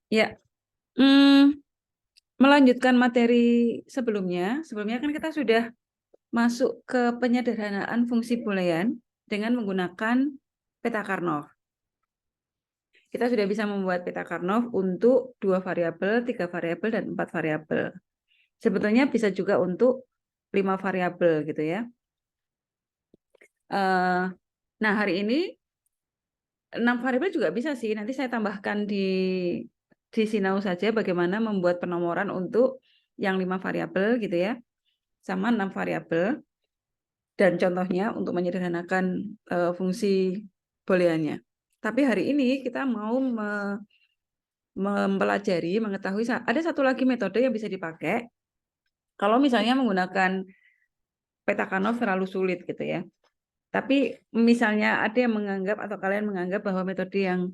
Ya, hmm, melanjutkan materi sebelumnya. Sebelumnya kan kita sudah masuk ke penyederhanaan fungsi boolean dengan menggunakan peta Karnaugh. Kita sudah bisa membuat peta Karnaugh untuk 2 variabel, 3 variabel, dan 4 variabel. Sebetulnya bisa juga untuk 5 variabel gitu ya. Nah, hari ini 6 variabel juga bisa sih. Nanti saya tambahkan di Sinau saja bagaimana membuat penomoran untuk yang 5 variabel gitu ya. Sama 6 variabel. Dan contohnya untuk menyederhanakan fungsi booleannya. Tapi hari ini kita mau mempelajari, mengetahui ada satu lagi metode yang bisa dipakai kalau misalnya menggunakan peta Karnaugh terlalu sulit gitu ya. Tapi misalnya ada yang menganggap atau kalian menganggap bahwa metode yang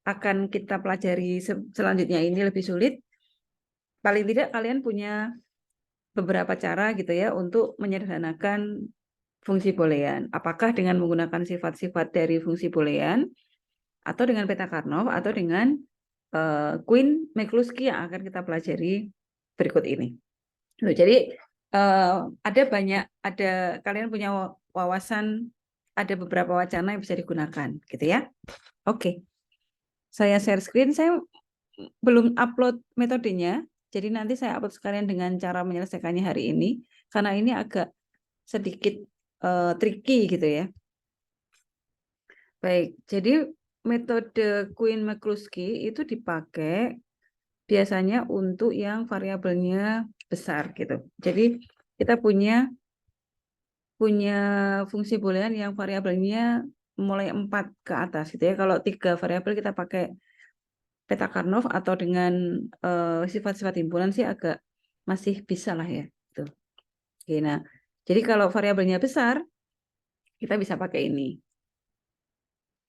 akan kita pelajari selanjutnya ini lebih sulit, paling tidak kalian punya beberapa cara gitu ya untuk menyederhanakan fungsi boolean. Apakah dengan menggunakan sifat-sifat dari fungsi boolean atau dengan peta Karnaugh atau dengan Quine-McCluskey yang akan kita pelajari berikut ini. Jadi kalian punya wawasan, ada beberapa wacana yang bisa digunakan, gitu ya. Oke, saya share screen. Saya belum upload metodenya, jadi nanti saya upload sekalian dengan cara menyelesaikannya hari ini, karena ini agak sedikit tricky gitu ya. Baik, jadi metode Quine-McCluskey itu dipakai biasanya untuk yang variabelnya besar gitu. Jadi kita punya fungsi boolean yang variabelnya mulai 4 ke atas gitu ya. Kalau 3 variabel kita pakai peta Karnaugh atau dengan sifat-sifat himpunan sih agak masih bisa lah ya. Gitu. Oke, nah, jadi kalau variabelnya besar kita bisa pakai ini.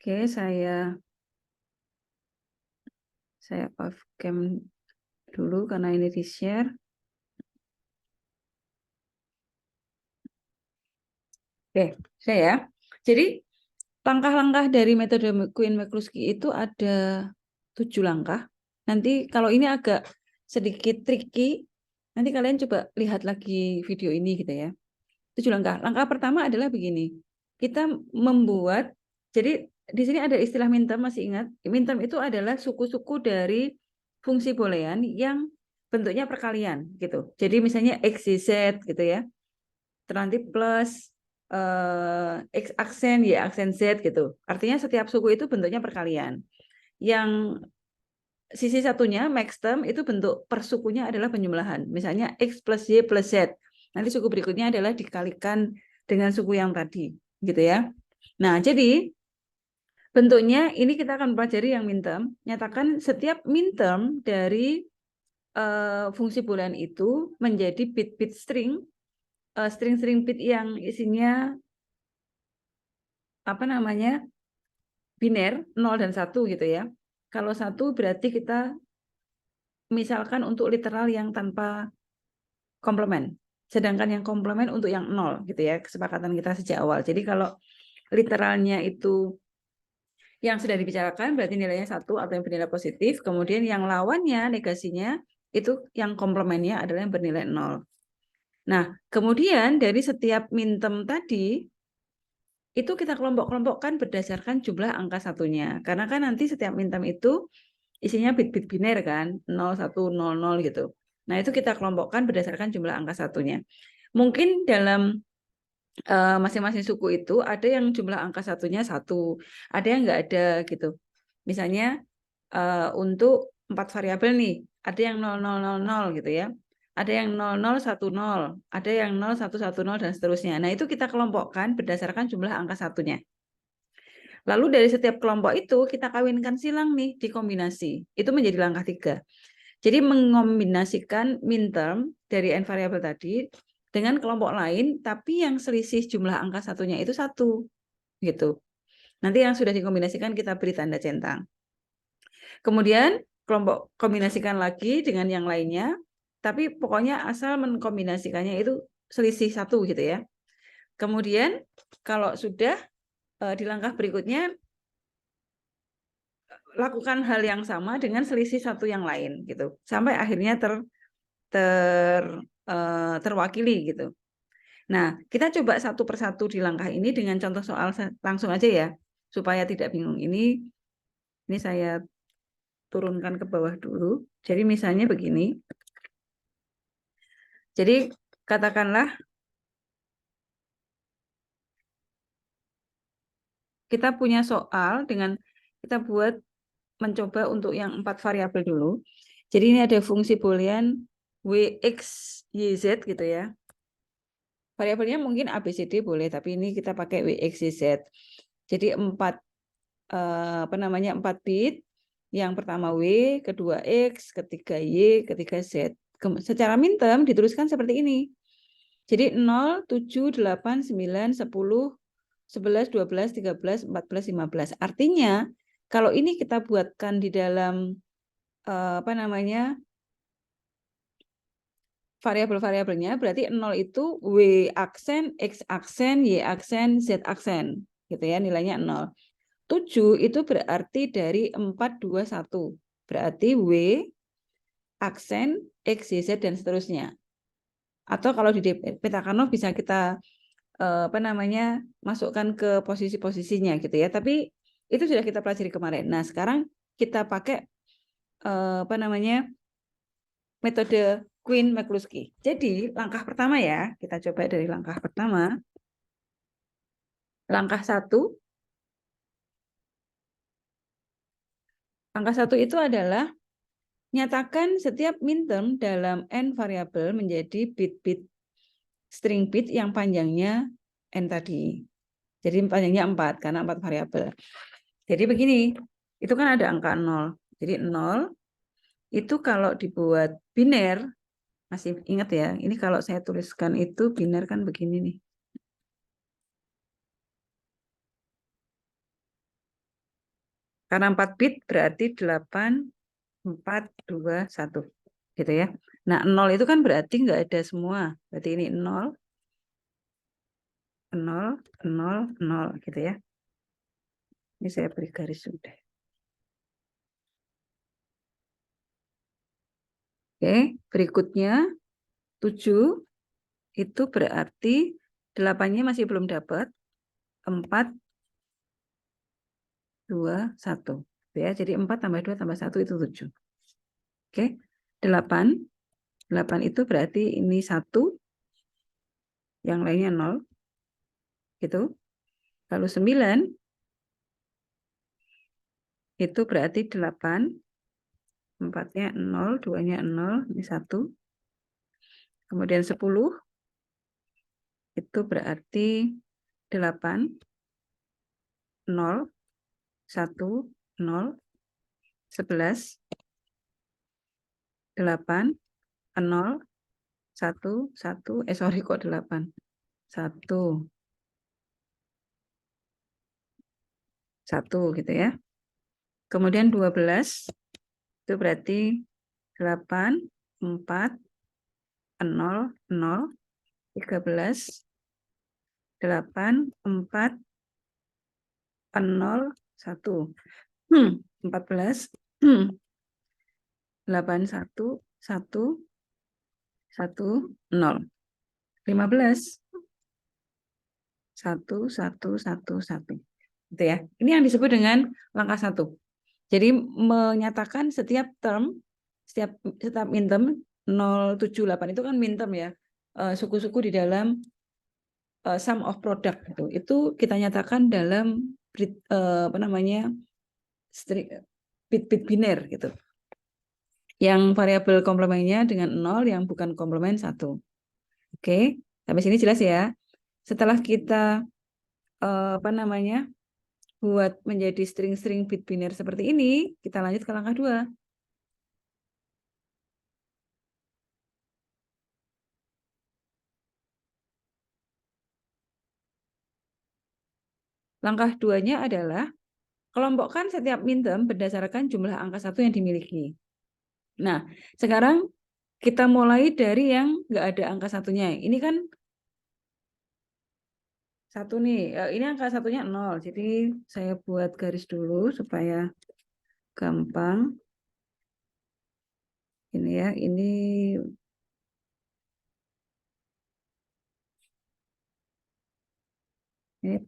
Oke, saya off cam dulu karena ini di share. Oke, saya. Jadi langkah-langkah dari metode Quine-McCluskey itu ada 7 langkah. Nanti kalau ini agak sedikit tricky, nanti kalian coba lihat lagi video ini gitu ya. 7 langkah. Langkah pertama adalah begini. Kita membuat, jadi di sini ada istilah minterm, masih ingat? Minterm itu adalah suku-suku dari fungsi boolean yang bentuknya perkalian gitu. Jadi misalnya x, z gitu ya. Nanti plus X aksen, Y aksen Z gitu. Artinya setiap suku itu bentuknya perkalian. Yang sisi satunya, max term, itu bentuk persukunya adalah penjumlahan. Misalnya X plus Y plus Z. Nanti suku berikutnya adalah dikalikan dengan suku yang tadi. Gitu ya. Nah, jadi bentuknya ini kita akan pelajari yang min term. Nyatakan setiap min term dari fungsi boolean itu menjadi bit-bit string, string-string bit yang isinya apa namanya biner 0 dan 1 gitu ya. Kalau 1 berarti kita misalkan untuk literal yang tanpa komplement. Sedangkan yang komplement untuk yang 0 gitu ya. Kesepakatan kita sejak awal. Jadi kalau literalnya itu yang sudah dibicarakan berarti nilainya 1 atau yang bernilai positif. Kemudian yang lawannya negasinya itu yang komplementnya adalah yang bernilai 0. Nah, kemudian dari setiap mintem tadi itu kita kelompok-kelompokkan berdasarkan jumlah angka satunya. Karena kan nanti setiap mintem itu isinya bit-bit biner kan, 0, 1, 0, 0 gitu. Nah, itu kita kelompokkan berdasarkan jumlah angka satunya. Mungkin dalam masing-masing suku itu ada yang jumlah angka satunya 1, ada yang nggak ada gitu. Misalnya untuk 4 variabel nih, ada yang 0, 0, 0, 0 gitu ya. Ada yang 0, 0, 1, 0, ada yang 0, 1, 1, 0, dan seterusnya. Nah, itu kita kelompokkan berdasarkan jumlah angka satunya. Lalu dari setiap kelompok itu kita kawinkan silang nih, dikombinasi. Itu menjadi langkah 3. Jadi mengombinasikan min term dari n variabel tadi dengan kelompok lain, tapi yang selisih jumlah angka satunya itu 1. Gitu. Nanti yang sudah dikombinasikan kita beri tanda centang. Kemudian kelompok kombinasikan lagi dengan yang lainnya, tapi pokoknya asal mengkombinasikannya itu selisih 1 gitu ya. Kemudian kalau sudah di langkah berikutnya lakukan hal yang sama dengan selisih satu yang lain gitu. Sampai akhirnya terwakili gitu. Nah, kita coba satu persatu di langkah ini dengan contoh soal langsung aja ya, supaya tidak bingung. Ini saya turunkan ke bawah dulu. Jadi misalnya begini. Jadi katakanlah kita punya soal dengan kita buat mencoba untuk yang 4 variabel dulu. Jadi ini ada fungsi boolean wx, yz gitu ya. Variabelnya mungkin abcd boleh, tapi ini kita pakai wx, yz. Jadi 4 4 bit. Yang pertama W, kedua X, ketiga Y, ketiga Z. Secara minterm dituliskan seperti ini. Jadi 0, 7, 8, 9, 10, 11, 12, 13, 14, 15. Artinya kalau ini kita buatkan di dalam variabel-variabelnya, berarti 0 itu W aksen, X aksen, Y aksen, Z aksen. Gitu ya, nilainya 0. 7 itu berarti dari 4, 2, 1. Berarti W, aksen, X, Y, Z, dan seterusnya. Atau kalau di peta Karnaugh bisa kita masukkan ke posisi-posisinya gitu ya. Tapi itu sudah kita pelajari kemarin. Nah, sekarang kita pakai metode Quine-McCluskey. Jadi, langkah pertama ya, kita coba dari langkah pertama. Langkah 1. Langkah 1 itu adalah nyatakan setiap minterm dalam n variabel menjadi bit-bit string bit yang panjangnya n tadi. Jadi panjangnya 4 karena 4 variabel. Jadi begini, itu kan ada angka 0. Jadi 0 itu kalau dibuat biner, masih ingat ya, ini kalau saya tuliskan itu biner kan begini nih. Karena 4 bit berarti 8, 4, 2, 1. Gitu ya. Nah, 0 itu kan berarti nggak ada semua. Berarti ini 0, 0, 0, 0 gitu ya. Ini saya beri garis sudah. Oke, berikutnya 7 itu berarti 8-nya masih belum dapat. 4, 2, 1. Ya, jadi 4 tambah 2 tambah 1 itu 7. Oke, 8. 8 itu berarti ini 1, yang lainnya 0. Gitu. Lalu 9 itu berarti 8. 4-nya 0, 2-nya 0, ini 1. Kemudian 10 itu berarti 8, 0, 1, 0, 11, 8, 0, 1, 1, sorry kok 8. 1, 1 gitu ya. Kemudian 12 itu berarti 8, 4, 0, 0, 13, 8, 4, 0, 1. 14, 8, 1, 1, 1, 0. 15, 1, 1, 1, 1. Gitu ya. Ini yang disebut dengan langkah 1. Jadi menyatakan setiap term, setiap minterm 078 itu kan minterm ya. Suku-suku di dalam sum of product itu kita nyatakan dalam bit-bit biner gitu. Yang variabel komplemennya dengan 0, yang bukan komplemen 1. Oke, sampai sini jelas ya. Setelah kita buat menjadi string-string bit biner seperti ini, kita lanjut ke langkah 2. Langkah 2-nya adalah kelompokkan setiap minterm berdasarkan jumlah angka 1 yang dimiliki. Nah, sekarang kita mulai dari yang nggak ada angka 1-nya. Ini kan 1 nih, ini angka 1-nya 0. Jadi saya buat garis dulu supaya gampang. Ini ya, ini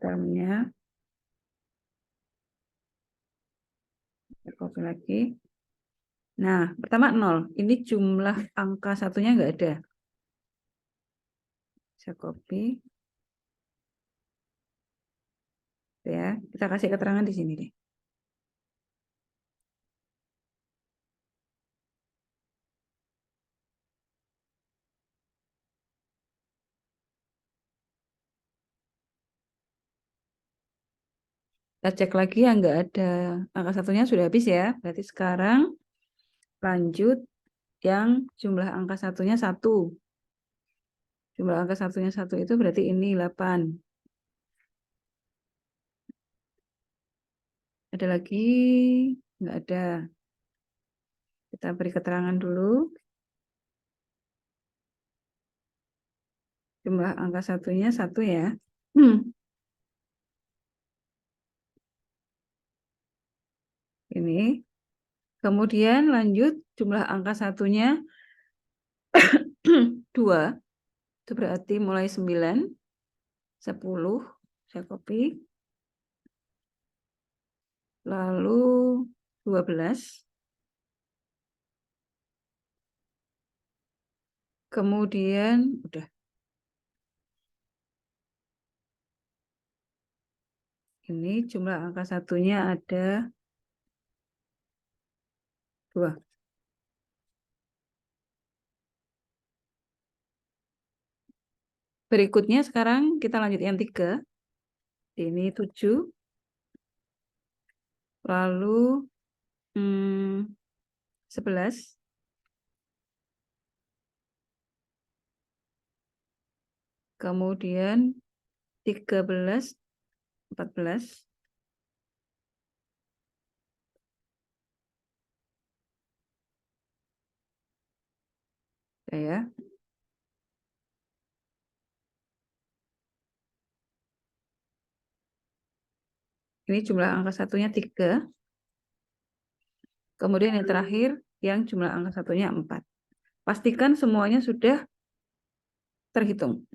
termnya. Copy lagi. Nah, pertama 0. Ini jumlah angka satunya nggak ada. Saya copy. Ya, kita kasih keterangan di sini deh. Kita cek lagi yang nggak ada. Angka satunya sudah habis ya. Berarti sekarang lanjut yang jumlah angka satunya 1. Jumlah angka satunya 1 itu berarti ini 8. Ada lagi? Nggak ada. Kita beri keterangan dulu. Jumlah angka satunya 1 ya. Ini. Kemudian lanjut jumlah angka satunya 2. Itu berarti mulai 9, 10. Saya copy. Lalu 12. Kemudian udah. Ini jumlah angka satunya ada 2. Berikutnya sekarang kita lanjut yang 3. Ini 7. Lalu 11. Kemudian 13, 14. Ya. Ini jumlah angka satunya 3. Kemudian yang terakhir yang jumlah angka satunya 4. Pastikan semuanya sudah terhitung.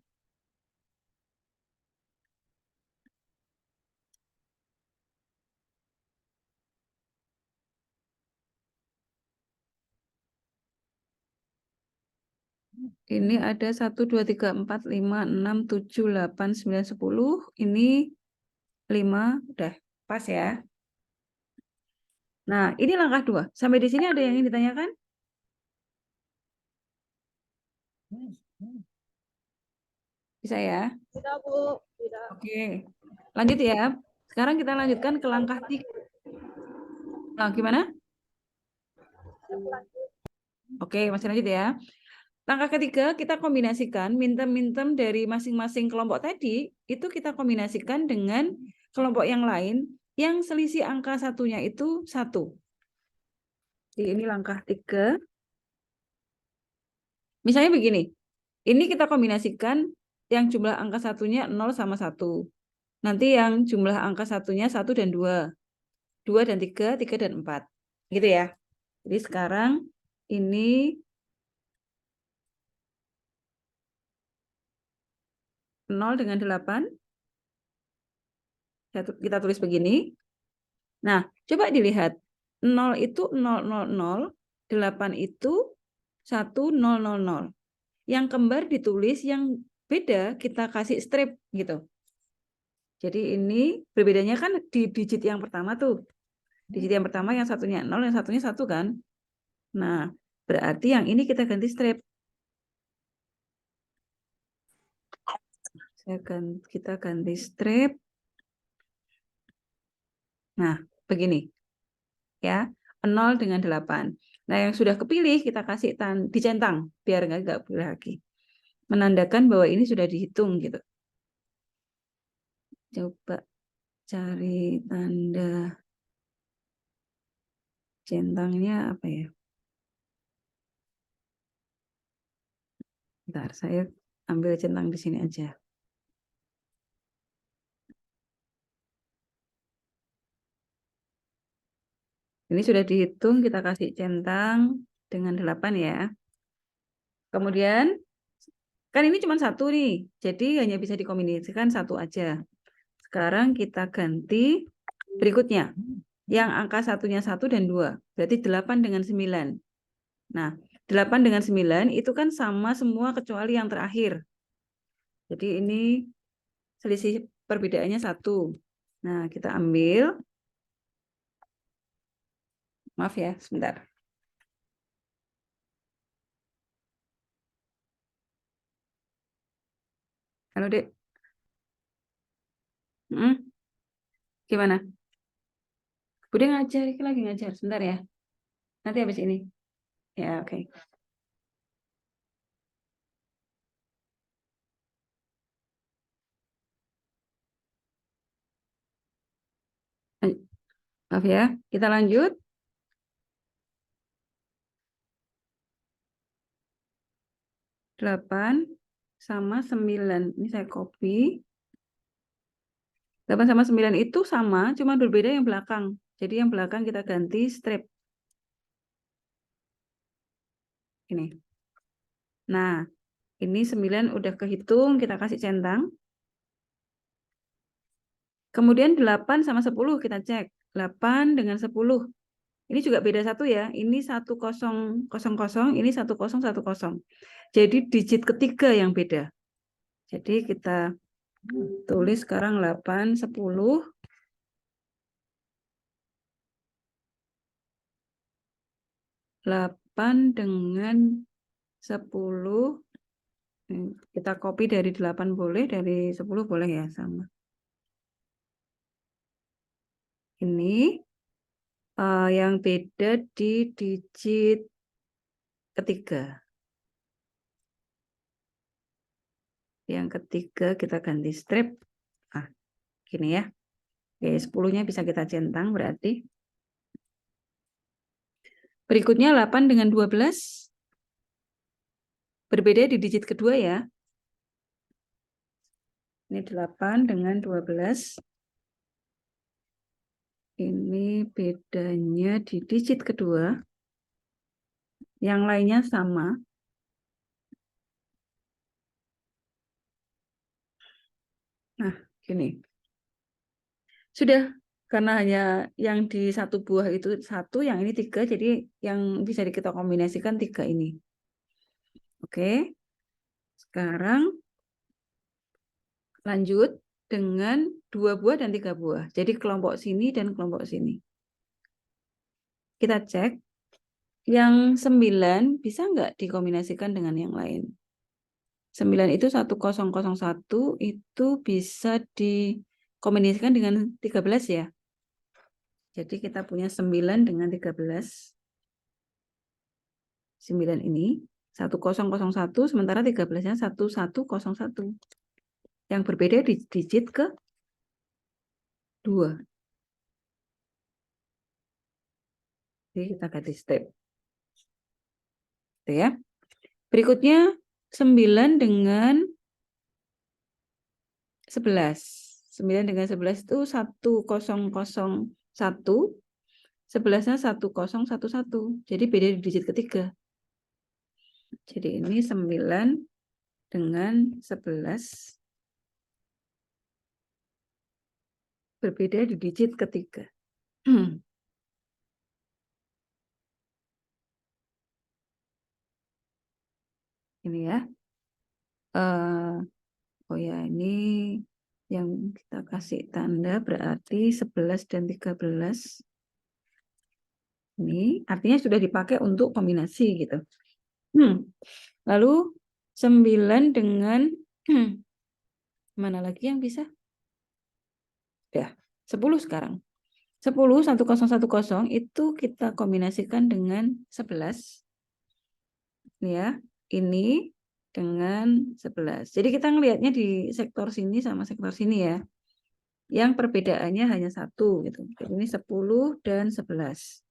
Ini ada 1, 2, 3, 4, 5, 6, 7, 8, 9, 10. Ini 5. Udah pas ya. Nah, ini langkah 2. Sampai di sini ada yang ingin ditanyakan? Bisa ya? Tidak, Bu. Tidak. Oke. Lanjut ya. Sekarang kita lanjutkan ke langkah 3. Nah, gimana? Oke, masih lanjut ya. Langkah ketiga, kita kombinasikan mintem-mintem dari masing-masing kelompok tadi, itu kita kombinasikan dengan kelompok yang lain, yang selisih angka satunya itu 1. Jadi ini langkah 3. Misalnya begini, ini kita kombinasikan yang jumlah angka satunya 0 sama 1. Nanti yang jumlah angka satunya 1 dan 2. 2 dan 3, 3 dan 4. Gitu ya. Jadi sekarang ini 0 dengan 8. Kita tulis begini. Nah, coba dilihat. 0 itu 000, 8 itu 1000. Yang kembar ditulis, yang beda kita kasih strip gitu. Jadi ini berbedanya kan di digit yang pertama tuh. Digit yang pertama yang satunya 0, yang satunya 1 kan. Nah, berarti yang ini kita ganti strip. Kita ganti strip. Nah, begini. Ya, 0 dengan 8. Nah, yang sudah kepilih kita kasih dicentang biar nggak boleh lagi. Menandakan bahwa ini sudah dihitung gitu. Coba cari tanda centangnya apa ya? Bentar, saya ambil centang di sini aja. Ini sudah dihitung, kita kasih centang dengan 8 ya. Kemudian, kan ini cuma satu nih, jadi hanya bisa dikombinasikan satu aja. Sekarang kita ganti berikutnya. Yang angka satunya 1 dan 2, berarti 8 dengan 9. Nah, 8 dengan 9 itu kan sama semua kecuali yang terakhir. Jadi ini selisih perbedaannya 1. Nah, kita ambil. Maaf ya, sebentar. Halo, Dek. Gimana? Udah ngajar, ini lagi ngajar. Sebentar ya. Nanti habis ini. Ya, oke. Maaf ya, kita lanjut. 8 sama 9. Ini saya copy. 8 sama 9 itu sama, cuma berbeda yang belakang. Jadi yang belakang kita ganti strip. Ini. Nah, ini 9 udah kehitung, kita kasih centang. Kemudian 8 sama 10 kita cek. 8 dengan 10. Ini juga beda satu ya. Ini 1000, ini 1010. Jadi digit ketiga yang beda. Jadi kita tulis sekarang 8, 10. 8 dengan 10. Kita copy dari 8 boleh, dari 10 boleh ya, sama. Ini yang beda di digit ketiga. Yang ketiga kita ganti strip. Gini ya. Oke, 10-nya bisa kita centang berarti. Berikutnya 8 dengan 12. Berbeda di digit kedua ya. Ini 8 dengan 12. Ini bedanya di digit kedua. Yang lainnya sama. Nah, gini. Sudah, karena hanya yang di satu buah itu 1, yang ini 3, jadi yang bisa kita kombinasikan 3 ini. Oke. Sekarang lanjut dengan 2 buah dan 3 buah. Jadi kelompok sini dan kelompok sini. Kita cek. Yang 9 bisa nggak dikombinasikan dengan yang lain? 9 itu 1001 itu bisa dikombinasikan dengan 13 ya. Jadi kita punya 9 dengan 13. 9 ini 1001, sementara 13-nya 1101. Yang berbeda di digit ke 2. Jadi kita ganti step. Gitu ya. Berikutnya 9 dengan 11. 9 dengan 11 itu 1001. 11-nya 1011. Jadi beda di digit ketiga. Jadi ini 9 dengan 11. Berbeda di digit ketiga. Ini ya. Oh ya, ini yang kita kasih tanda berarti 11 dan 13. Ini artinya sudah dipakai untuk kombinasi gitu. Lalu 9 dengan mana lagi yang bisa? Ya, 10 sekarang. 10, 1010 itu kita kombinasikan dengan 11. Ya, ini dengan 11. Jadi kita ngelihatnya di sektor sini sama sektor sini ya. Yang perbedaannya hanya 1 gitu. Jadi ini 10 dan 11.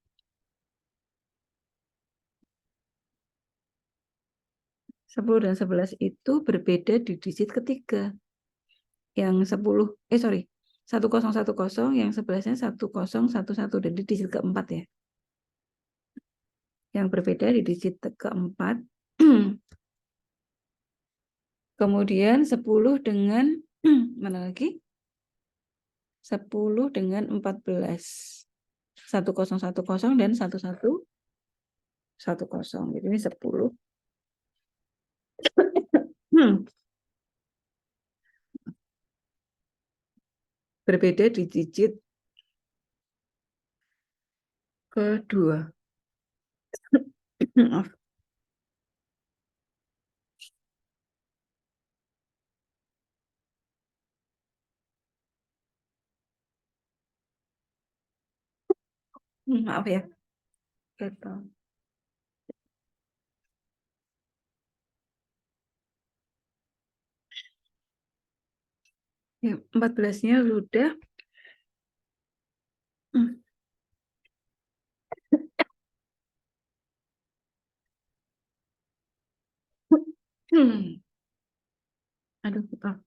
10 dan 11 itu berbeda di digit ketiga. Yang 10, 1010, yang 11-nya 1011 dan di digit keempat ya. yang berbeda di digit keempat. Kemudian 10 dengan mana lagi? 10 dengan 14. 1010 dan 1110. Jadi ini 10. Berbeda di digit kedua. Maaf. Maaf ya. Gitu. Ya, 14-nya sudah. Aduh, betul.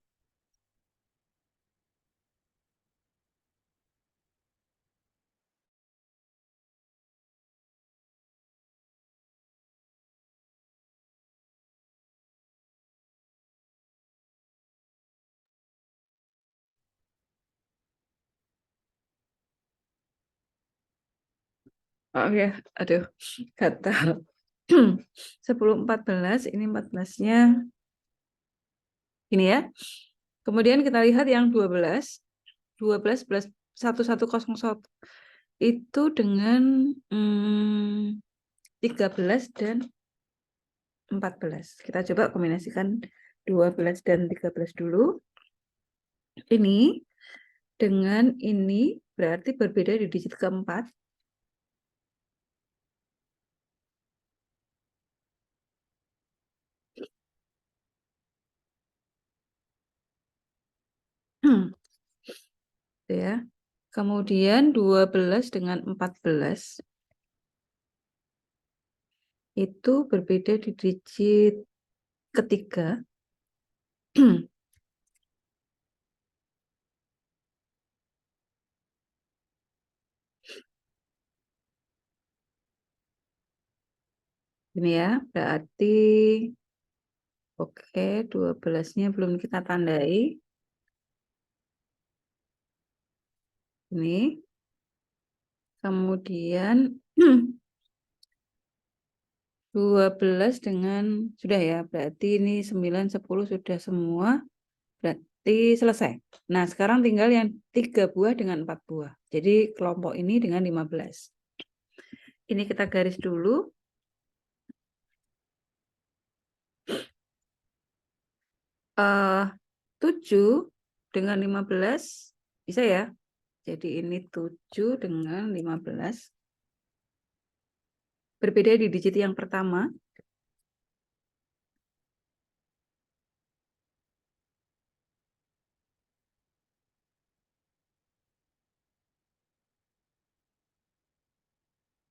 Oh ya, aduh, gatal. 10-14, ini 14-nya ini ya. Kemudian kita lihat yang 12. 12 plus 1101 itu dengan 13 dan 14. Kita coba kombinasikan 12 dan 13 dulu. Ini dengan ini berarti berbeda di digit keempat. Ya. Kemudian 12 dengan 14 itu berbeda di digit ketiga. Ini ya, berarti oke, 12-nya belum kita tandai. Ini. Kemudian 12 dengan sudah ya, berarti ini 9 10 sudah semua. Berarti selesai. Nah, sekarang tinggal yang 3 buah dengan 4 buah. Jadi kelompok ini dengan 15. Ini kita garis dulu. 7 dengan 15 bisa ya. Jadi ini 7 dengan 15. Berbeda di digit yang pertama.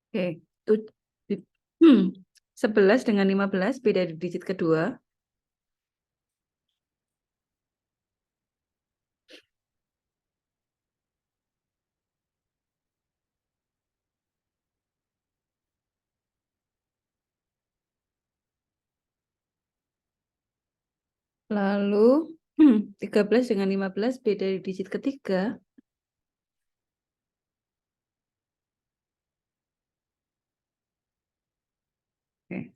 Oke, 11 dengan 15 beda di digit kedua. Lalu 13 dengan 15 beda di digit ketiga. Oke.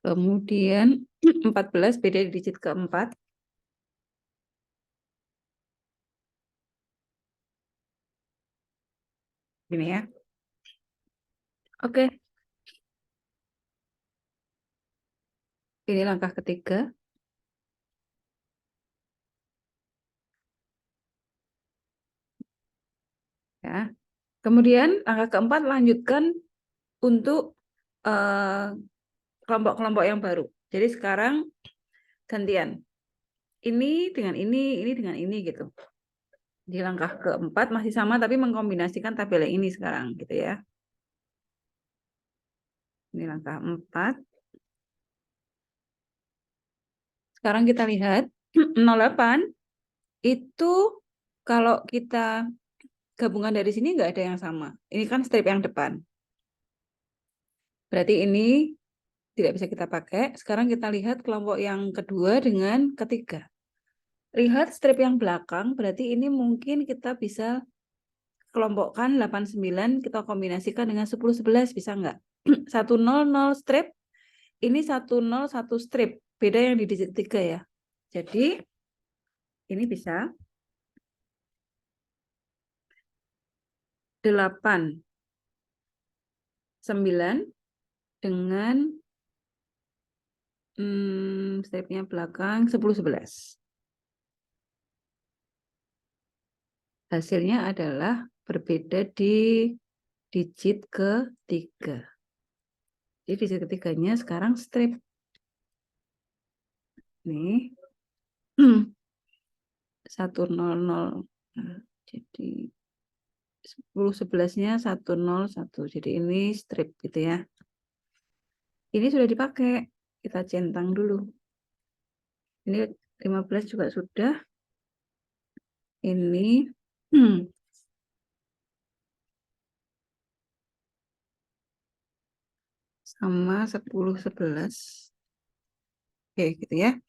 Kemudian 14 beda di digit keempat. Gini ya. Oke. Ini langkah ketiga. Ya. Kemudian langkah keempat lanjutkan untuk kelompok-kelompok yang baru. Jadi sekarang gantian. Ini dengan ini dengan ini gitu. Di langkah keempat masih sama tapi mengkombinasikan tabel yang ini sekarang gitu ya. Ini langkah 4. Sekarang kita lihat 08 itu kalau kita gabungan dari sini nggak ada yang sama. Ini kan strip yang depan. Berarti ini tidak bisa kita pakai. Sekarang kita lihat kelompok yang kedua dengan ketiga. Lihat strip yang belakang, berarti ini mungkin kita bisa kelompokkan 89, kita kombinasikan dengan 10-11, bisa nggak? 100 strip, ini 101 strip. Beda yang di digit 3 ya. Jadi, ini bisa 8, 9 dengan stripnya belakang 10-11. Hasilnya adalah berbeda di digit ketiga. Jadi digit ketiganya sekarang strip. Nih. 100. Jadi 10-11-nya 101. Jadi ini strip gitu ya. Ini sudah dipakai. Kita centang dulu. Ini 15 juga sudah. Ini sama 10-11. Oke, gitu ya.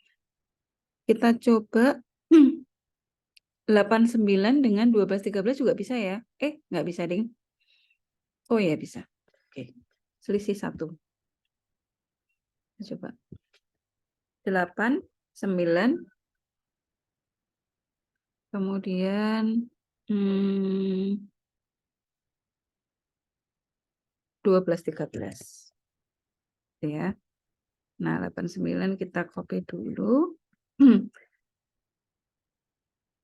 Kita coba 89 dengan 12-13 juga bisa ya. Nggak bisa, Ding. Oh ya, bisa. Oke. Selisih 1. Coba. 8, 9. Kemudian 12-13. Ya. Nah, 89 kita copy dulu.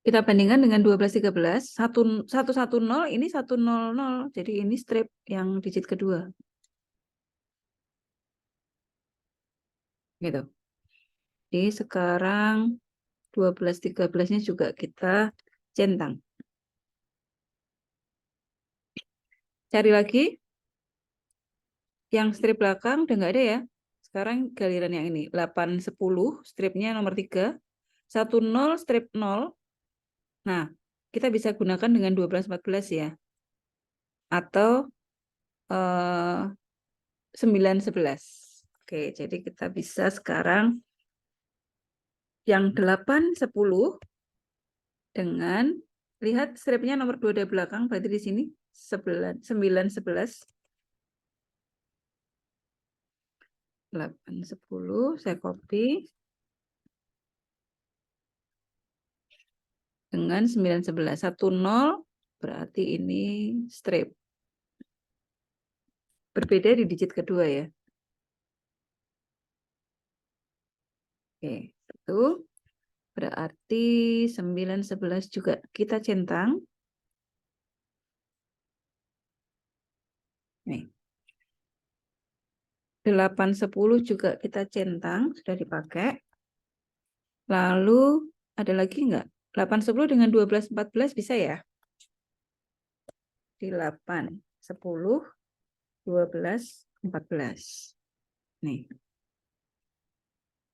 Kita bandingkan dengan 12-13. 110 ini 100. Jadi ini strip yang digit kedua. Gitu. Jadi sekarang 12-13-nya juga kita centang. Cari lagi. Yang strip belakang udah nggak ada ya. Sekarang galiran yang ini. 8-10 stripnya nomor 3. 10 strip 0. Nah, kita bisa gunakan dengan 12-14 ya. Atau 9-11. Oke, jadi kita bisa sekarang yang 8-10 dengan, lihat stripnya nomor 2 dari belakang, berarti di sini 9-11. 8-10, saya copy. Dengan 9-11. 1-0, berarti ini strip. Berbeda di digit kedua ya. Oke, itu berarti 9-11 juga kita centang. Nih. 8-10 juga kita centang, sudah dipakai. Lalu ada lagi enggak? 8-10 dengan 12-14 bisa ya? Di 8-10, 12-14. Nih.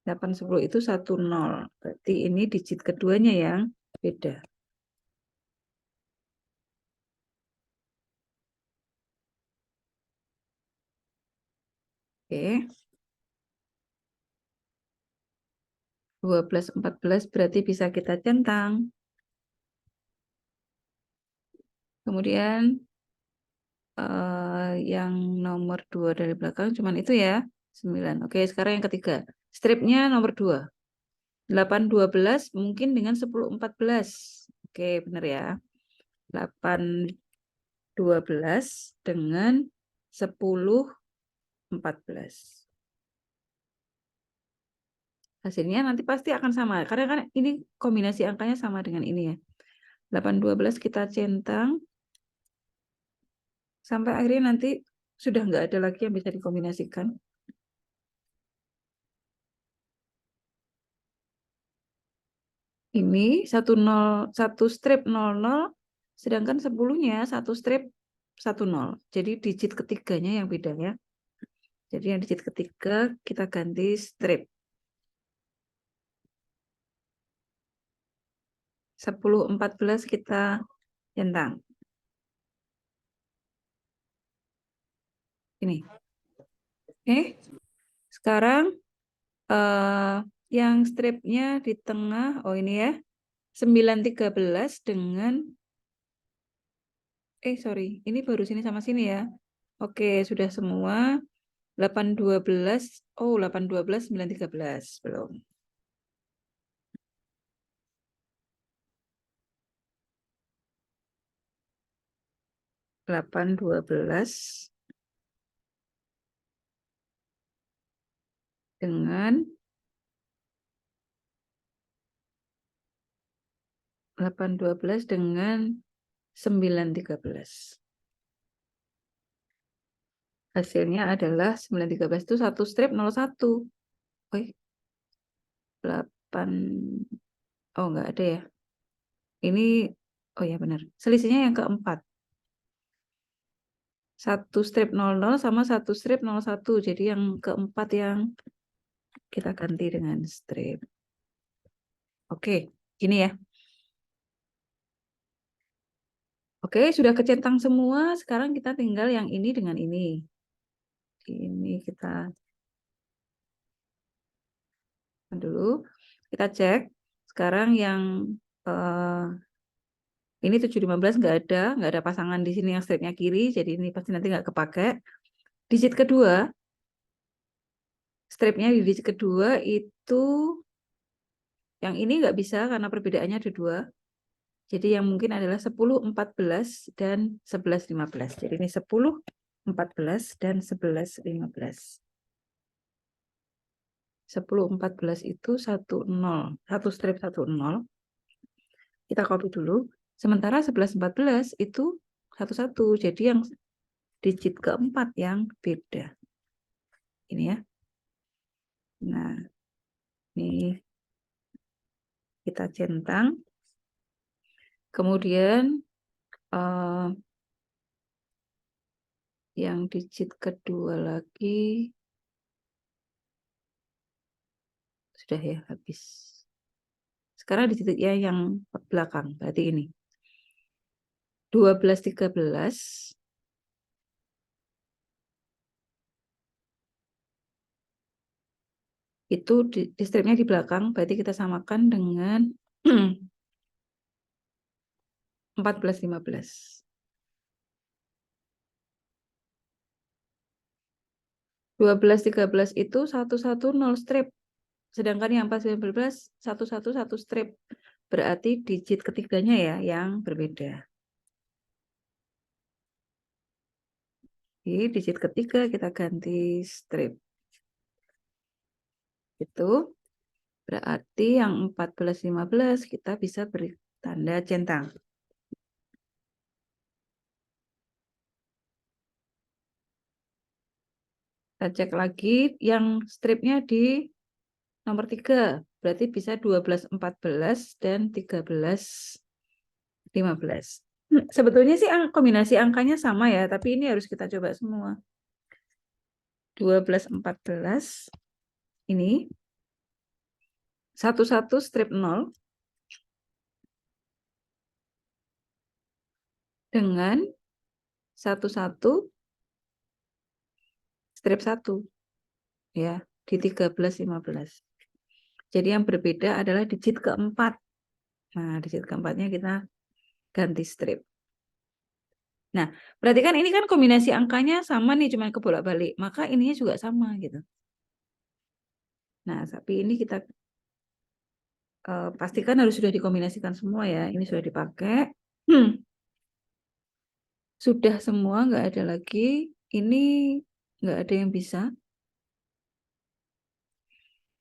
8-10 itu 1-0. Berarti ini digit keduanya yang beda. Oke. 12-14 berarti bisa kita centang. Kemudian yang nomor 2 dari belakang cuman itu ya. 9. Oke, sekarang yang ketiga. Stripnya nomor 2. 8-12 mungkin dengan 10-14. Oke, benar ya. 8-12 dengan 10-14. Hasilnya nanti pasti akan sama. Karena kan ini kombinasi angkanya sama dengan ini ya. 8-12 kita centang. Sampai akhirnya nanti sudah nggak ada lagi yang bisa dikombinasikan. Ini 1 strip 00, sedangkan 10-nya 1 strip 10. Jadi digit ketiganya yang beda ya. Jadi yang digit ketiga kita ganti strip. 10-14 kita centang. Ini. Oke. Sekarang yang stripnya di tengah, oh ini ya, 9-13 dengan, sorry, ini baru sini sama sini ya. Oke, sudah semua. 8-12, 8-12, 9-13, belum. Delapan 12 dengan 8-12 dengan 9-13. Hasilnya adalah 9-13 itu satu strip 01. 8. Oh, enggak ada ya. Ini, oh ya benar. Selisihnya yang keempat. Satu strip 00 sama satu strip 01. Jadi yang keempat yang kita ganti dengan strip. Oke, gini ya. Oke, sudah kecentang semua. Sekarang kita tinggal yang ini dengan ini. Ini kita dulu. Kita cek. Sekarang yang ini 7-15 nggak ada pasangan di sini yang stripnya kiri. Jadi ini pasti nanti nggak kepake. Digit kedua, stripnya di digit kedua itu yang ini nggak bisa karena perbedaannya ada 2. Jadi yang mungkin adalah 10-14 dan 11-15. Jadi ini 10-14 dan 11-15. 10-14 itu 10. Satu strip 10. Kita copy dulu. Sementara 11-14 itu 11. Jadi yang digit keempat yang beda. Ini ya. Nah, ini kita centang. Kemudian yang digit kedua lagi sudah ya habis. Sekarang digitnya yang belakang, berarti ini 12-13 itu di stripnya di belakang, berarti kita samakan dengan 14-15. 12-13 itu 1-1-0 strip. Sedangkan yang 14-15 1-1-1 strip. Berarti digit ketiganya ya yang berbeda. Di digit ketiga kita ganti strip. Itu berarti yang 14-15 kita bisa beri tanda centang. Kita cek lagi yang stripnya di nomor 3. Berarti bisa 12-14 dan 13-15. Sebetulnya sih kombinasi angkanya sama ya, tapi ini harus kita coba semua. 12-14 ini 1-1 strip 0 dengan 1-1 strip 1 ya di 13-15. Jadi yang berbeda adalah digit keempat. Nah, digit keempatnya kita ganti strip. Nah, berarti kan ini kan kombinasi angkanya sama nih, cuma kebolak-balik. Maka ininya juga sama gitu. Nah, tapi ini kita pastikan harus sudah dikombinasikan semua ya. Ini sudah dipakai. Sudah semua, nggak ada lagi. Ini nggak ada yang bisa.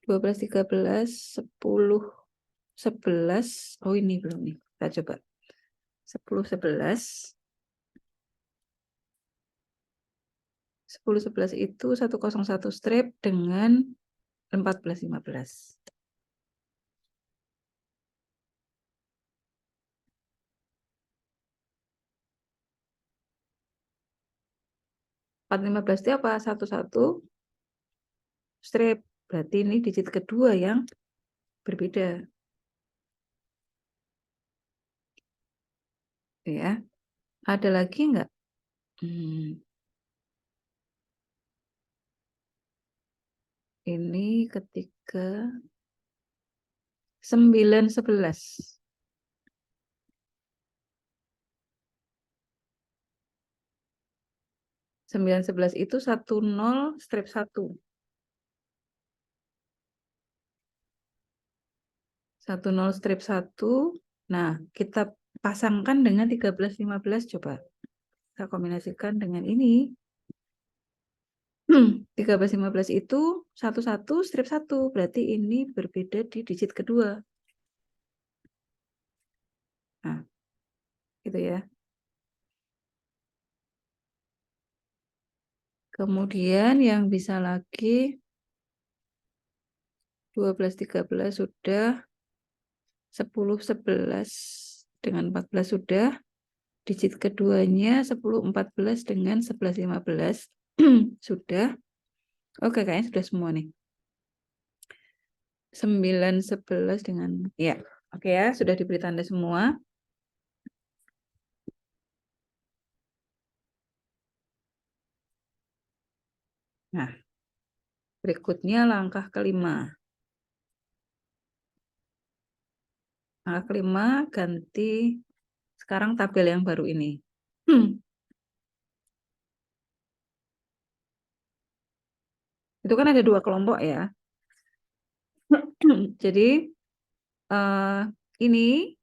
12-13, 10-11. Oh ini belum nih. Kita coba. 10-11. 10-11 itu 101 strip dengan 14-15. 4-15 itu apa? 1-1 strip. Berarti ini digit kedua yang berbeda. Ya. Ada lagi nggak? Ini ketika 9, 11. 9, 11 itu 10 strip 1. 10 strip 1. Nah, kita pasangkan dengan 13, 15 coba. Kita kombinasikan dengan ini. 13, 15 itu 11 strip 1. Berarti ini berbeda di digit kedua. Nah, gitu ya. Kemudian yang bisa lagi 12, 13 sudah, 10, 11 dengan 14 sudah, digit keduanya 10, 14 dengan 11, 15 sudah. Oke, kayaknya sudah semua nih. 9, 11 dengan, ya. Oke ya, sudah diberi tanda semua. Nah, berikutnya langkah kelima. Langkah kelima, ganti sekarang tabel yang baru ini. Itu kan ada 2 kelompok ya. Jadi ini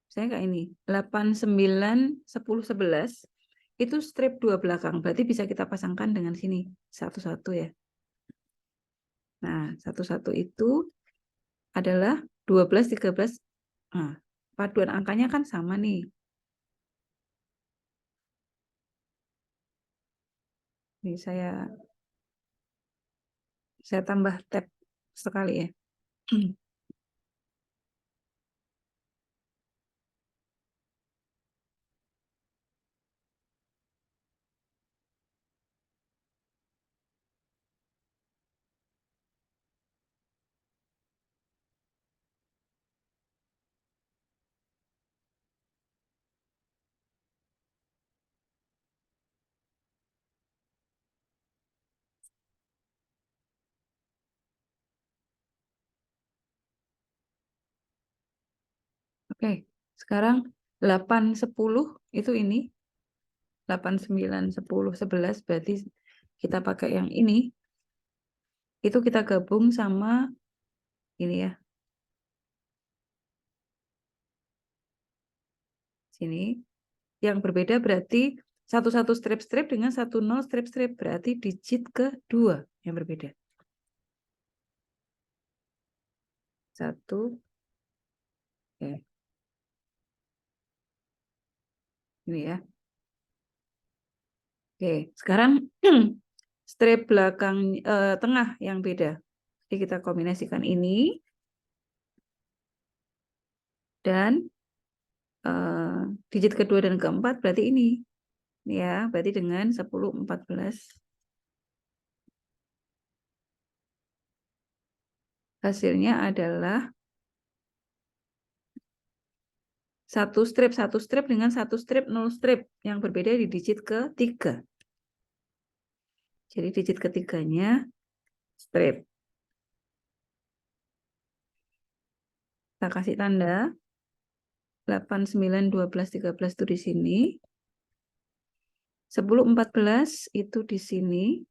saya kayak ini 8, 9, 10, 11 itu strip 2 belakang. Berarti bisa kita pasangkan dengan sini satu-satu ya. Nah, satu-satu itu adalah 12, 13. Nah, paduan angkanya kan sama nih. Ini saya tambah tab sekali ya. Oke, sekarang 8, 10 itu ini. 8, 9, 10, 11 berarti kita pakai yang ini. Itu kita gabung sama ini ya. Sini. Yang berbeda berarti satu strip-strip dengan 10 strip-strip. Berarti digit kedua yang berbeda. 1. Oke. Ini ya. Oke, sekarang strip belakang tengah yang beda. Jadi kita kombinasikan ini dan digit kedua dan keempat berarti ini. Ya, berarti dengan 10, 14. Hasilnya adalah satu strip dengan satu strip, 0 strip yang berbeda di digit ketiga. Jadi digit ketiganya strip. Kita kasih tanda 8, 9, 12, 13 itu di sini. 10, 14 itu di sini.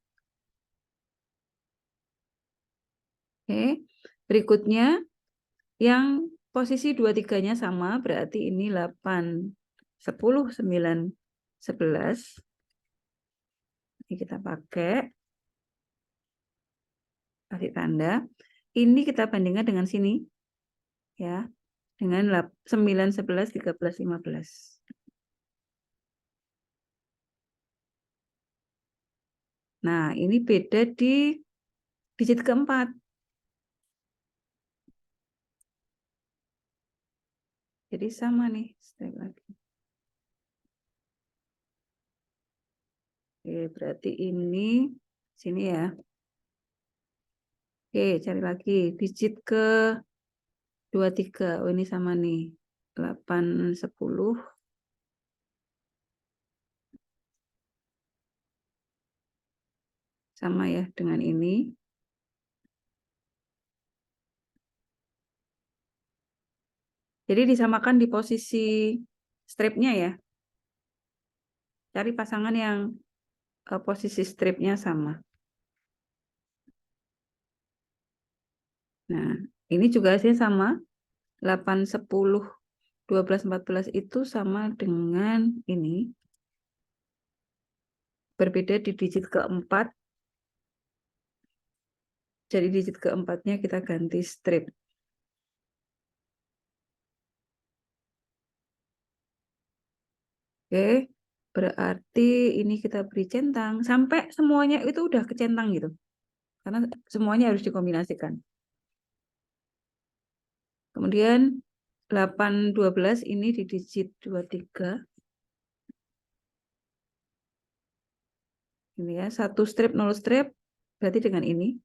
Oke. Berikutnya yang posisi 2-3-nya sama, berarti ini 8, 10, 9, 11. Ini kita pakai. Kasih tanda. Ini kita bandingkan dengan sini. Ya. Dengan 9, 11, 13, 15. Nah, ini beda di digit keempat. Jadi sama nih, step lagi. Oke, berarti ini sini ya. Oke, cari lagi. Digit ke 23. Oh, ini sama nih. 8, 10. sama ya dengan ini. Jadi disamakan di posisi stripnya ya. Cari pasangan yang posisi stripnya sama. Nah, ini juga hasilnya sama. 8, 10, 12, 14 itu sama dengan ini. Berbeda di digit keempat. Jadi digit keempatnya kita ganti strip. Oke, berarti ini kita beri centang. Sampai semuanya itu udah kecentang gitu. Karena semuanya harus dikombinasikan. Kemudian 8, 12 ini di digit 23. Ini ya, 1 strip, 0 strip. Berarti dengan ini.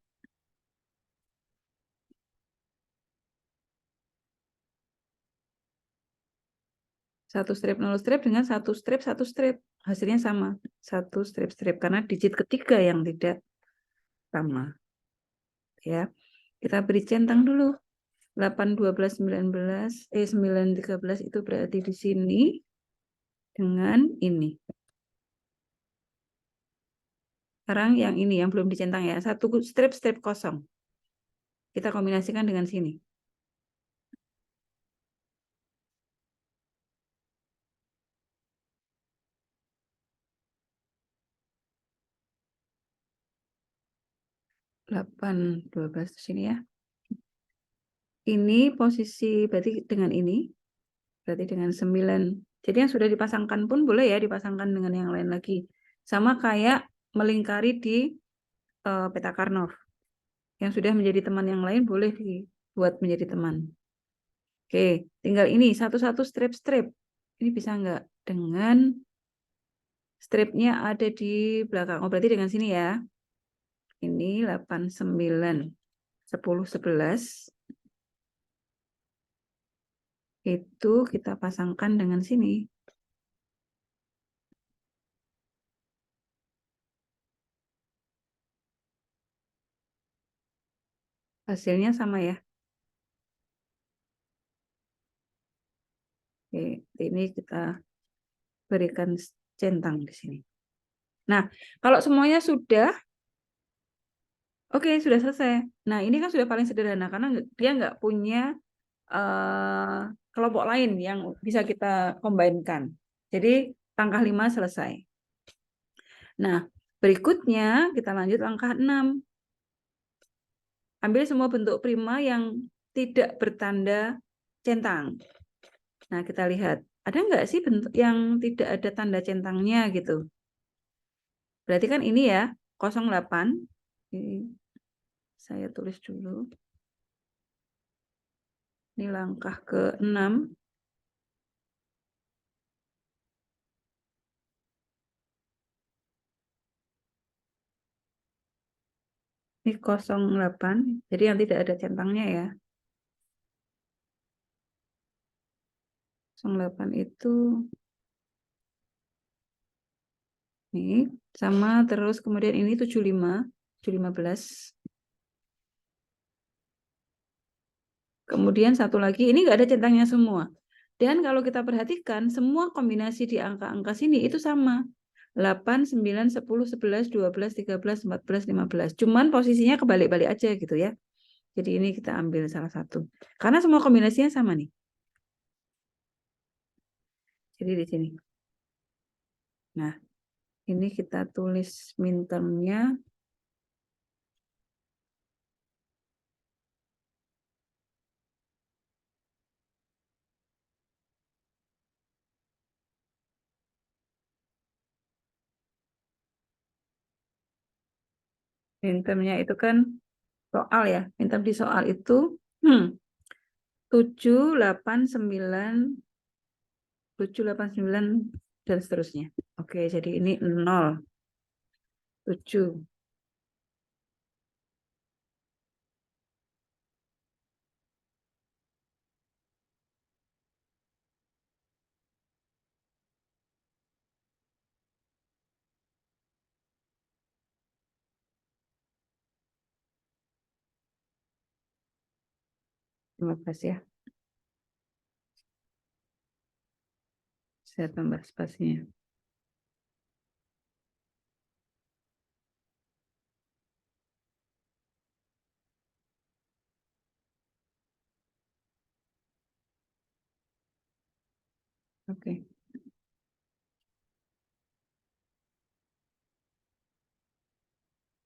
Satu strip, 0 strip dengan satu strip, hasilnya sama. Satu strip karena digit ketiga yang tidak sama. Ya, kita beri centang dulu. 8, 12, 19, 9, 13 itu berarti di sini dengan ini. Sekarang yang ini yang belum dicentang ya. Satu strip kosong. Kita kombinasikan dengan sini. Delapan, 12 di sini ya. Ini posisi berarti dengan ini. Berarti dengan 9. Jadi yang sudah dipasangkan pun boleh ya dipasangkan dengan yang lain lagi. Sama kayak melingkari di peta Karnoff. Yang sudah menjadi teman yang lain boleh dibuat menjadi teman. Oke, tinggal ini satu-satu strip. Ini bisa nggak? Dengan stripnya ada di belakang. Oh, berarti dengan sini ya. Ini 8, 9, 10, 11. Itu kita pasangkan dengan sini. Hasilnya sama ya. Oke, ini kita berikan centang di sini. Nah, kalau semuanya sudah, oke, sudah selesai. Nah, ini kan sudah paling sederhana karena dia nggak punya kelompok lain yang bisa kita combine-kan. Jadi, langkah 5 selesai. Nah, berikutnya kita lanjut langkah 6. Ambil semua bentuk prima yang tidak bertanda centang. Nah, kita lihat. Ada nggak sih bentuk yang tidak ada tanda centangnya gitu? Berarti kan ini ya, 08. Ini saya tulis dulu. Ini langkah ke-6. Ini 08. Jadi yang tidak ada centangnya ya. 08 itu ini sama terus kemudian ini 75, 715. Kemudian satu lagi, ini nggak ada centangnya semua. Dan kalau kita perhatikan, semua kombinasi di angka-angka sini itu sama. 8, 9, 10, 11, 12, 13, 14, 15. Cuman posisinya kebalik-balik aja gitu ya. Jadi ini kita ambil salah satu. Karena semua kombinasinya sama nih. Jadi di sini. Nah, ini kita tulis mintermnya. Mintermnya itu kan soal ya. Minterm di soal itu 7, 8, 9, 7, 8, 9, dan seterusnya. Oke, jadi ini 0, 7. 15 ya. Saya tambah spasinya. Oke.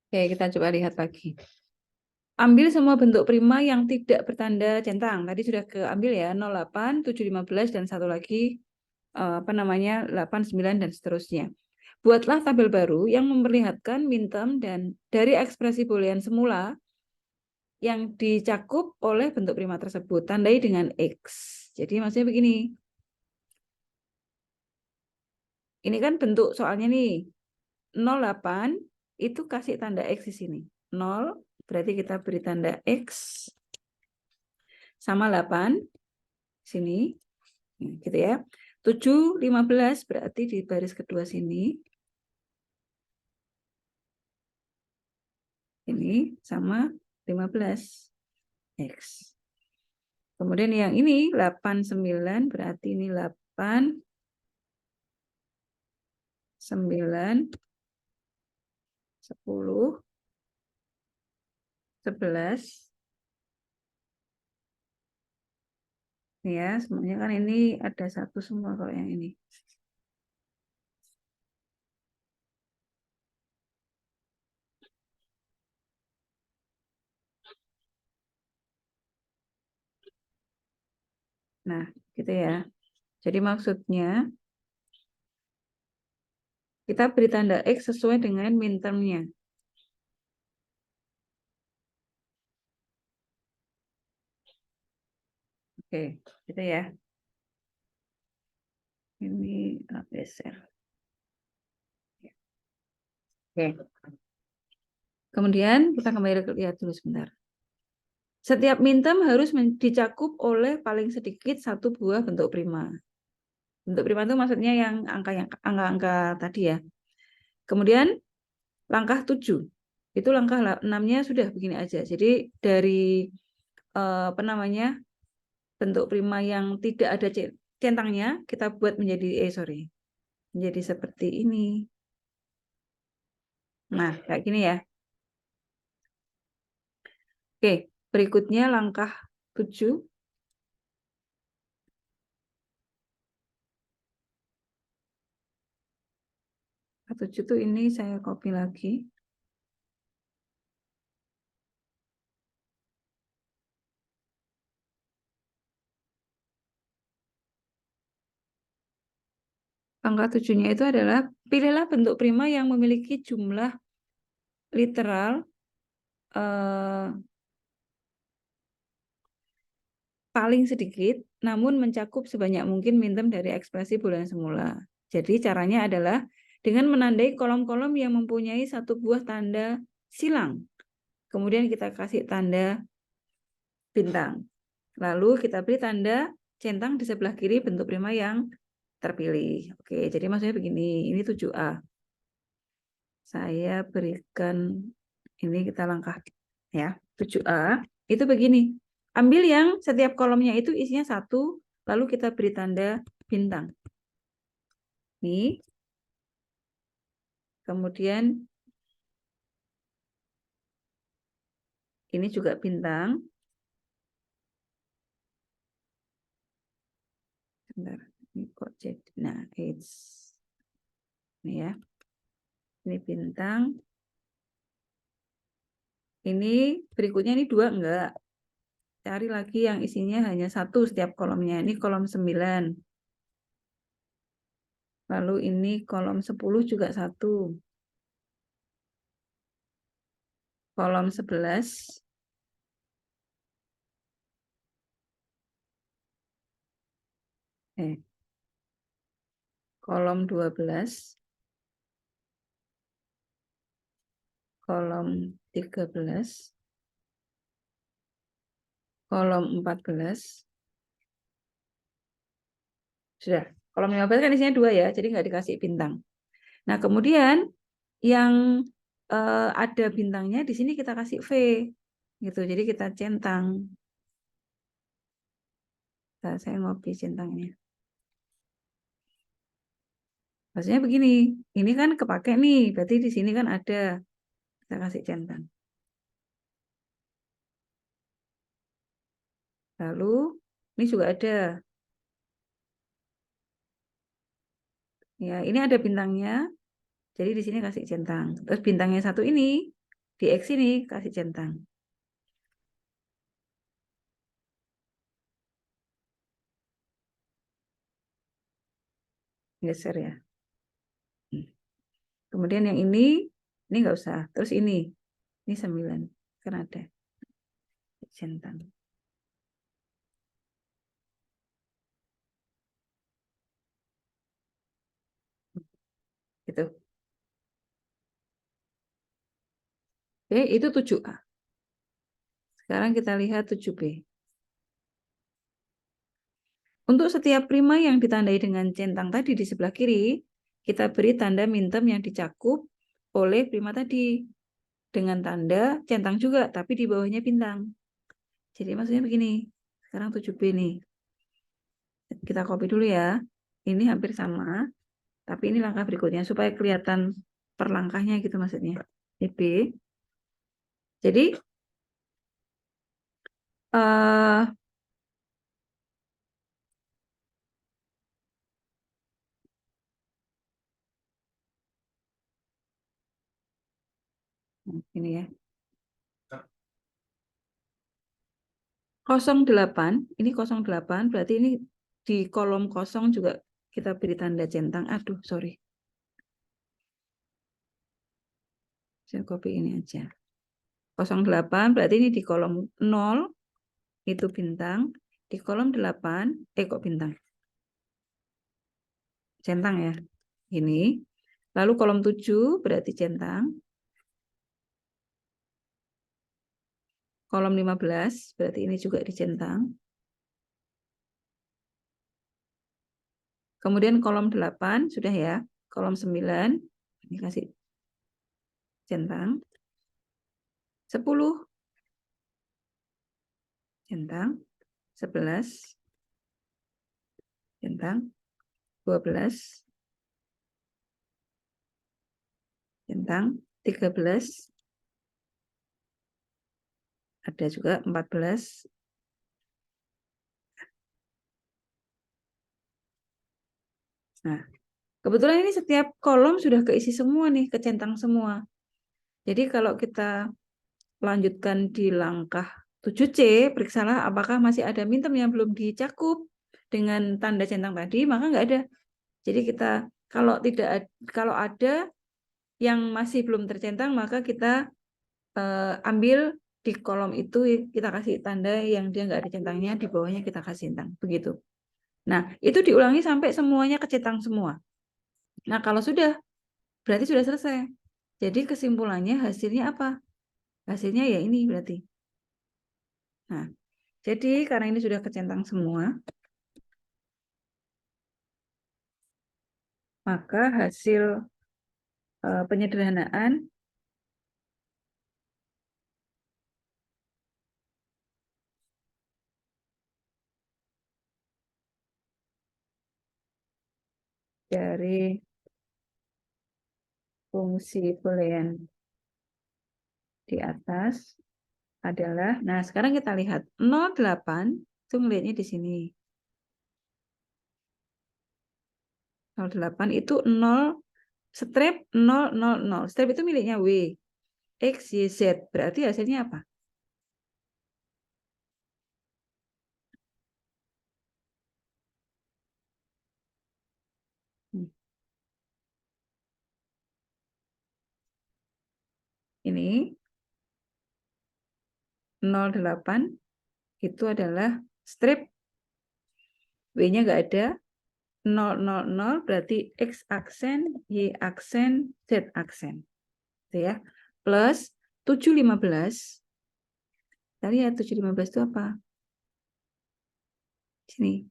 Oke, kita coba lihat lagi. Ambil semua bentuk prima yang tidak bertanda centang. Tadi sudah keambil ya, 08, 7, 15, dan satu lagi, 8, 9, dan seterusnya. Buatlah tabel baru yang memperlihatkan minterm dan dari ekspresi boolean semula yang dicakup oleh bentuk prima tersebut. Tandai dengan X. Jadi maksudnya begini. Ini kan bentuk soalnya nih. 08 itu kasih tanda X di sini. 0 berarti kita beri tanda X sama 8 sini. Gitu ya. 7, 15 berarti di baris kedua sini. Ini sama 15 X. Kemudian yang ini 8, 9 berarti ini 8, 9, 10, 11. Ya, semuanya kan ini ada satu semua kalau yang ini. Nah, gitu ya. Jadi maksudnya kita beri tanda X sesuai dengan mintermnya. Oke, gitu ya. Ini geser. Oke. Kemudian kita kembali lihat dulu sebentar. Setiap minterm harus dicakup oleh paling sedikit satu buah bentuk prima. Bentuk prima itu maksudnya yang angka-angka tadi ya. Kemudian langkah 7. Itu langkah 6-nya sudah begini aja. Jadi dari bentuk prima yang tidak ada centangnya kita buat menjadi menjadi seperti ini. Nah, kayak gini ya. Oke, berikutnya langkah 7. Langkah 7 tuh ini saya copy lagi. Angka 7-nya itu adalah pilihlah bentuk prima yang memiliki jumlah literal paling sedikit, namun mencakup sebanyak mungkin minterm dari ekspresi boolean semula. Jadi caranya adalah dengan menandai kolom-kolom yang mempunyai satu buah tanda silang. Kemudian kita kasih tanda bintang. Lalu kita beri tanda centang di sebelah kiri bentuk prima yang terpilih. Oke, jadi maksudnya begini, ini 7A. Saya berikan, ini kita langkah ya, 7A. Itu begini, ambil yang setiap kolomnya itu isinya 1, lalu kita beri tanda bintang. Nih. Kemudian ini juga bintang. Bentar, ini kok jadi, nah, ini ya. Ini bintang. Ini berikutnya ini 2 enggak. Cari lagi yang isinya hanya 1 setiap kolomnya. Ini kolom 9. Lalu ini kolom 10 juga 1. Kolom 11. Kolom 12. Kolom 13. Kolom 14. Sudah. Kolom 15 kan isinya 2 ya, jadi nggak dikasih bintang. Nah, kemudian yang ada bintangnya di sini kita kasih V. Gitu. Jadi kita centang. Nah, saya ngopi centangnya. Maksudnya begini, ini kan kepake nih, berarti di sini kan ada. Kita kasih centang. Lalu ini juga ada. Ya, ini ada bintangnya. Jadi di sini kasih centang. Terus bintangnya satu ini di X ini kasih centang. Geser ya. Kemudian yang ini nggak usah. Terus ini 9. Kan ada centang. Gitu. Oke, itu 7A. Sekarang kita lihat 7B. Untuk setiap prima yang ditandai dengan centang tadi di sebelah kiri, kita beri tanda mintem yang dicakup oleh prima tadi. Dengan tanda centang juga, tapi di bawahnya bintang. Jadi maksudnya begini, sekarang 7B nih. Kita copy dulu ya. Ini hampir sama, tapi ini langkah berikutnya supaya kelihatan per langkahnya gitu maksudnya. Ini B. Jadi, ini ya. 08, ini 08, berarti ini di kolom kosong juga kita beri tanda centang. Aduh, sorry. Saya copy ini aja. 08 berarti ini di kolom 0 itu bintang, di kolom 8 kok bintang. Centang ya. Ini. Lalu kolom 7 berarti centang. Kolom 15 berarti ini juga dicentang. Kemudian kolom 8 sudah ya. Kolom 9 ini kasih centang. 10 centang. 11 centang. 12 centang. 13 ada juga 14. Nah, kebetulan ini setiap kolom sudah keisi semua nih, kecentang semua. Jadi kalau kita lanjutkan di langkah 7C, periksalah apakah masih ada mintem yang belum dicakup dengan tanda centang tadi, maka nggak ada. Jadi kita kalau ada yang masih belum tercentang, maka kita ambil di kolom itu kita kasih tanda yang dia nggak ada centangnya, di bawahnya kita kasih centang. Begitu. Nah, itu diulangi sampai semuanya kecentang semua. Nah, kalau sudah, berarti sudah selesai. Jadi kesimpulannya hasilnya apa? Hasilnya ya ini berarti. Nah, jadi karena ini sudah kecentang semua, maka hasil penyederhanaan dari fungsi boolean di atas adalah, nah sekarang kita lihat 08 itu ngelihatnya di sini. 08 itu 0 strip 000. Strip itu miliknya W. X, Y, Z. Berarti hasilnya apa? Ini 08 itu adalah strip. W-nya nggak ada. 000 berarti X aksen, Y aksen, Z aksen. Itu ya. Plus 715. Kita lihat 715 itu apa? Sini.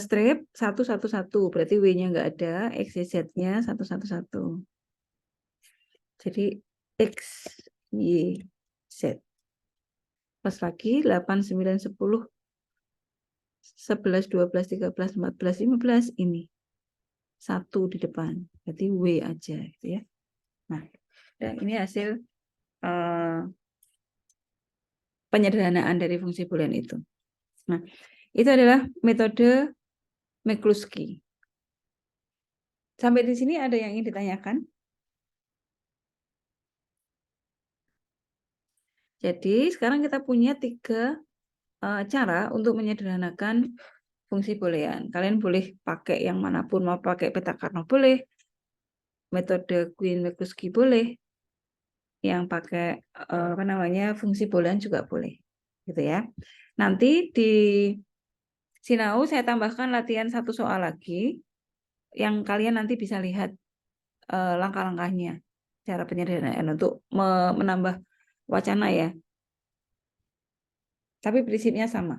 Strip 111. Berarti W-nya nggak ada. X, Y, Z-nya 111. Jadi X, Y, Z. Plus lagi 8, 9, 10. 11, 12, 13, 14, 15 ini. 1 di depan. Berarti W aja gitu ya. Nah, dan ini hasil penyederhanaan dari fungsi boolean itu. Nah, itu adalah metode McCluskey. Sampai di sini ada yang ingin ditanyakan? Jadi sekarang kita punya 3 cara untuk menyederhanakan fungsi boolean. Kalian boleh pakai yang manapun, mau pakai peta Carnot boleh, metode Quine-McCluskey boleh, yang pakai fungsi boolean juga boleh, gitu ya. Nanti di Sinau saya tambahkan latihan 1 soal lagi, yang kalian nanti bisa lihat langkah-langkahnya, cara penyederhanaan untuk menambah wacana ya. Tapi prinsipnya sama.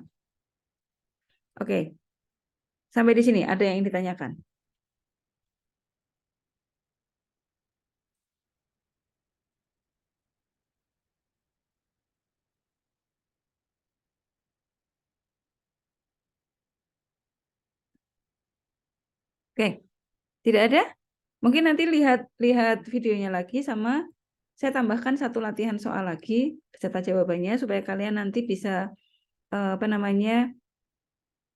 Oke. Sampai di sini ada yang ingin ditanyakan? Oke. Tidak ada? Mungkin nanti lihat videonya lagi, sama saya tambahkan 1 latihan soal lagi beserta jawabannya supaya kalian nanti bisa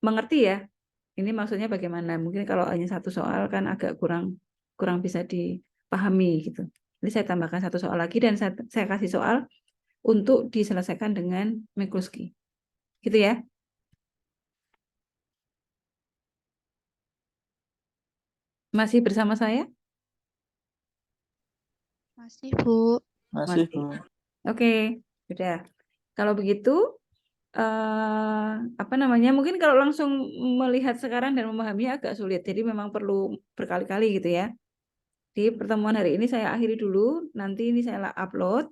mengerti ya. Ini maksudnya bagaimana? Mungkin kalau hanya 1 soal kan agak kurang bisa dipahami gitu. Jadi saya tambahkan 1 soal lagi dan saya kasih soal untuk diselesaikan dengan McCluskey. Gitu ya. Masih bersama saya? Masih, Bu. Masih, Bu. Oke, sudah. Kalau begitu, mungkin kalau langsung melihat sekarang dan memahaminya agak sulit. Jadi memang perlu berkali-kali gitu ya. Di pertemuan hari ini saya akhiri dulu. Nanti ini saya upload.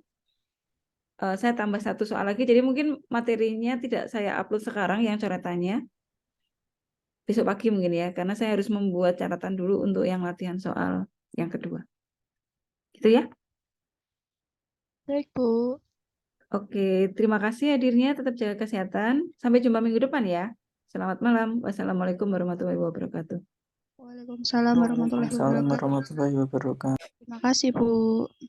Saya tambah 1 soal lagi. Jadi mungkin materinya tidak saya upload sekarang yang coretannya. Besok pagi mungkin ya. Karena saya harus membuat catatan dulu untuk yang latihan soal yang kedua. Gitu ya. Baik, Bu. Oke, terima kasih hadirnya. Tetap jaga kesehatan. Sampai jumpa minggu depan ya. Selamat malam. Wassalamualaikum warahmatullahi wabarakatuh. Waalaikumsalam warahmatullahi Waalaikumsalam wabarakatuh. warahmatullahi wabarakatuh. Terima kasih, Bu.